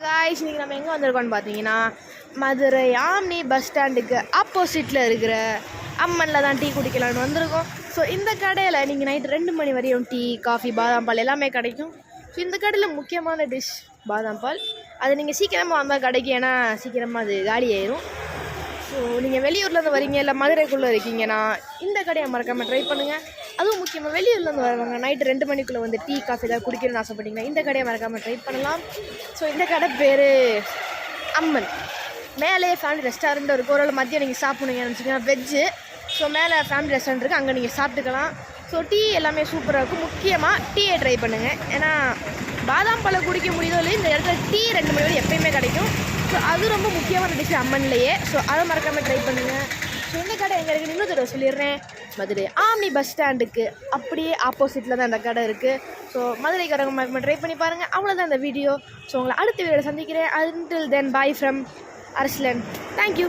Guys இன்றைக்கி நம்ம எங்கே வந்திருக்கோம்னு பார்த்தீங்கன்னா மதுரை ஆம்னி பஸ் ஸ்டாண்டுக்கு ஆப்போசிட்டில் இருக்கிற அம்மனில் தான் டீ குடிக்கலான்னு வந்திருக்கோம். ஸோ இந்த கடையில் நீங்கள் நைட்டு 2 மணி வரையும் டீ, காஃபி, பாதாம் பால் எல்லாமே கிடைக்கும். ஸோ இந்த கடையில் முக்கியமான டிஷ் பாதாம் பால். அது நீங்கள் சீக்கிரமாக வந்தால் கிடைக்கும், ஏன்னா சீக்கிரமாக அது காலி ஆயிரும். ஸோ நீங்கள் வெளியூர்லேருந்து வரீங்க இல்லை மதுரைக்குள்ளே இருக்கீங்கன்னா இந்த கடையை மறக்காமல் ட்ரை பண்ணுங்கள். அதுவும் முக்கியமாக வெளியூர்லேருந்து வருவாங்க நைட்டு 2 மணிக்குள்ளே வந்து டீ காஃபி ஏதாவது குடிக்கணும்னு ஆசைப்பட்டீங்கன்னா இந்த கடையை மறக்காமல் ட்ரை பண்ணலாம். ஸோ இந்த கடை பேர் அம்மன். மேலே ஃபேமிலி ரெஸ்டாரண்ட் இருக்குது. ஒரு மதியம் நீங்கள் சாப்பிடுங்க நினச்சிங்கன்னா வெஜ்ஜு. ஸோ மேலே ஃபேமிலி ரெஸ்டாரண்ட் இருக்குது, அங்கே நீங்கள் சாப்பிட்டுக்கலாம். ஸோ டீ எல்லாமே சூப்பராக இருக்கும். முக்கியமாக டீயை ட்ரை பண்ணுங்கள், ஏன்னா பாதாம் பழம் குடிக்க முடியுதோ இல்லையே இந்த இடத்துல டீ 2 மணி வரை எப்போயுமே கிடைக்கும். ஸோ அது ரொம்ப முக்கியமான டிஷ் அம்மன்லேயே. ஸோ அதை மறக்காமல் ட்ரை பண்ணுங்கள். ஸோ இந்த கடை எங்கே இருக்குன்னு இன்னொரு தடவை சொல்லிடுறேன். மதுரை ஆம்னி பஸ் ஸ்டாண்டுக்கு அப்படியே ஆப்போசிட்டில் தான் இந்த கடை இருக்குது. ஸோ மதுரைக்காரங்க மறக்காமல் ட்ரை பண்ணி பாருங்கள். அவ்வளோதான் இந்த வீடியோ. ஸோ உங்களை அடுத்த வீடியோவில் சந்திக்கிறேன். Until then bye from Arasalan. Thank you.